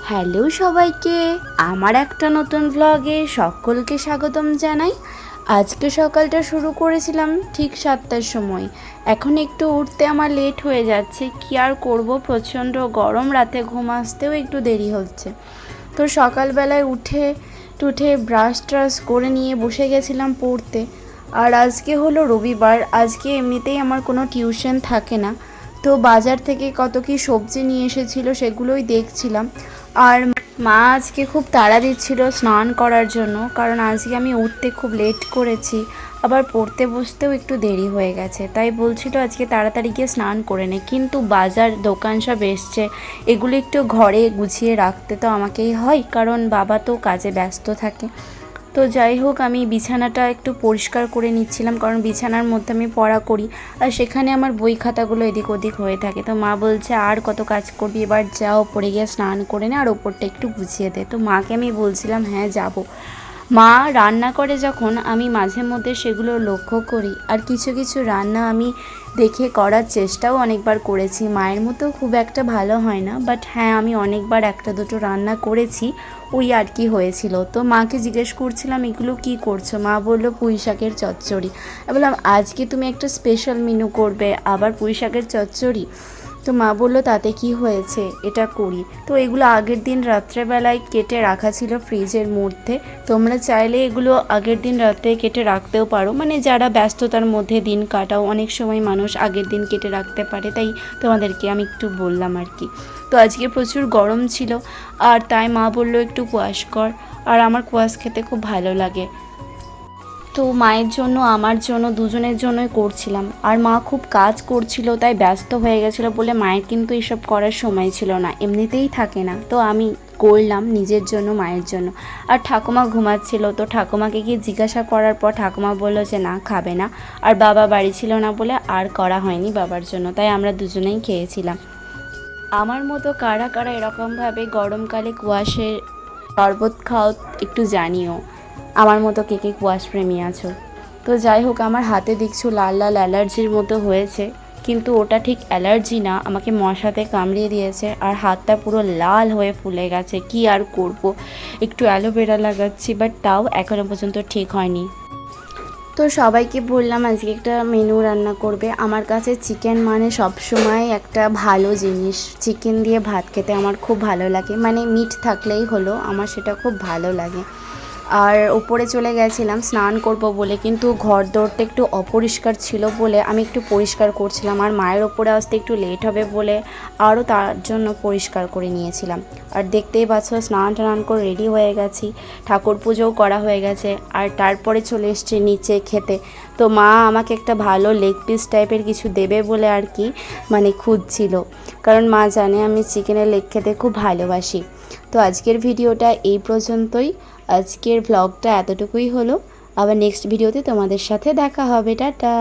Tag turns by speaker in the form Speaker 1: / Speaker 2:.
Speaker 1: Hello সবাইকে, আমার একটা নতুন ব্লগে সকলকে স্বাগতম জানাই। আজকে সকালটা শুরু করেছিলাম ঠিক 7টার সময়। এখন একটু উঠতে আমার লেট হয়ে যাচ্ছে, কি আর করব, প্রচণ্ড গরম, রাতে ঘুম আসতেও একটু দেরি হচ্ছে। তো সকালবেলায় উঠে ব্রাশ ট্রাশ করে নিয়ে বসে গেছিলাম পড়তে। আর আজকে হলো রবিবার, আজকে এমনিতেই আমার কোনো টিউশন থাকে না। তো বাজার থেকে কত কি সবজি নিয়ে এসেছিলো সেগুলোই দেখছিলাম। আর মা আজকে খুব তাড়া দিচ্ছিল স্নান করার জন্য, কারণ আজকে আমি উঠতে খুব লেট করেছি, আবার পড়তে বসতেও একটু দেরি হয়ে গেছে, তাই বলছিল আজকে তাড়াতাড়ি গিয়ে স্নান করে নে। কিন্তু বাজার দোকান সব এসছে, এগুলো একটু ঘরে গুছিয়ে রাখতে তো আমাকেই হয়, কারণ বাবা তো কাজে ব্যস্ত থাকে। তো যাই হোক, আমি বিছানাটা একটু পরিষ্কার করে নিচ্ছিলাম, কারণ বিছানার মধ্যে আমি পড়া করি আর সেখানে আমার বই খাতাগুলো এদিক ওদিক হয়ে থাকে। তো মা বলছে আর কত কাজ করবি, এবার যাও পড়ে গিয়ে স্নান করে নে আর ওপরটা একটু গুছিয়ে দে। তো মাকে আমি বলছিলাম হ্যাঁ যাব। মা রান্না করে যখন, আমি মাঝে মধ্যে সেগুলো লক্ষ্য করি, আর কিছু কিছু রান্না আমি দেখে করার চেষ্টাও অনেকবার করেছি। মায়ের মতো খুব একটা ভালো হয় না, বাট হ্যাঁ আমি অনেকবার একটা দুটো রান্না করেছি, ওই আর কি হয়েছিল। তো মাকে জিজ্ঞেস করছিলাম এগুলো কি করছো, মা বললো পুঁই শাকের চচ্চড়ি। আমি বললাম আজকে তুমি একটা স্পেশাল মেনু করবে, আবার পুঁই শাকের চচ্চড়ি? তো মা বললো তাতে কি হয়েছে, এটা করি। তো এগুলো আগের দিন রাত্রেবেলায় কেটে রাখা ছিল ফ্রিজের মধ্যে। তোমরা চাইলে এগুলো আগের দিন রাতে কেটে রাখতেও পারো, মানে যারা ব্যস্ততার মধ্যে দিন কাটাও, অনেক সময় মানুষ আগের দিন কেটে রাখতে পারে, তাই তোমাদেরকে আমি একটু বললাম আর কি। তো আজকে প্রচুর গরম ছিল, আর তাই মা বললো একটু কোয়াশ কর, আর আমার কোয়াশ খেতে খুব ভালো লাগে। তো মায়ের জন্য আমার জন্য দুজনের জন্যই করছিলাম। আর মা খুব কাজ করছিল, তাই ব্যস্ত হয়ে গেছিলো বলে মায়ের কিন্তু এসব করার সময় ছিল না, এমনিতেই থাকে না। তো আমি করলাম নিজের জন্য, মায়ের জন্য। আর ঠাকুমা ঘুমাচ্ছিল, তো ঠাকুমাকে গিয়ে জিজ্ঞাসা করার পর ঠাকুমা বললো যে না, খাবে না। আর বাবা বাড়ি ছিল না বলে আর করা হয়নি বাবার জন্য, তাই আমরা দুজনেই খেয়েছিলাম। আমার মতো কারা কারা এরকমভাবে গরমকালে কুয়াশের শরবত খাও একটু জানিও, আমার মতো কে কে কুয়াশ প্রেমী আছো। তো যাই হোক, আমার হাতে দেখছো লাল লাল অ্যালার্জির মতো হয়েছে, কিন্তু ওটা ঠিক অ্যালার্জি না, আমাকে মশাতে কামড়িয়ে দিয়েছে আর হাতটা পুরো লাল হয়ে ফুলে গেছে। কি আর করব, একটু অ্যালোভেরা লাগাচ্ছি, বাট তাও এখনও পর্যন্ত ঠিক হয়নি। তো সবাইকে বললাম আজকে একটা মেনু রান্না করবে। আমার কাছে চিকেন মানে সবসময় একটা ভালো জিনিস, চিকেন দিয়ে ভাত খেতে আমার খুব ভালো লাগে, মানে মিট থাকলেই হলো, আমার সেটা খুব ভালো লাগে। আর ওপরে চলে গেছিলাম স্নান করব বলে, কিন্তু ঘর দোরটা একটু অপরিষ্কার ছিল বলে আমি একটু পরিষ্কার করছিলাম, আর মায়ের ওপরে আসতে একটু লেট হবে বলে আরও তার জন্য পরিষ্কার করে নিয়েছিলাম। আর দেখতেই পাচ্ছ স্নান টান করে রেডি হয়ে গেছি, ঠাকুর পুজোও করা হয়ে গেছে, আর তারপরে চলে এসছি নিচে খেতে। তো মা আমাকে একটা ভালো লেগ পিস টাইপের কিছু দেবে বলে আর কি মানে খুঁজছিল, কারণ মা জানে আমি চিকেনের লেগ খেতে খুব ভালোবাসি। তো আজকের ভিডিওটা এই পর্যন্তই, আজকের ভ্লগটা এতটুকুই হলো। আবার নেক্সট ভিডিওতে তোমাদের সাথে দেখা হবে, টাটা।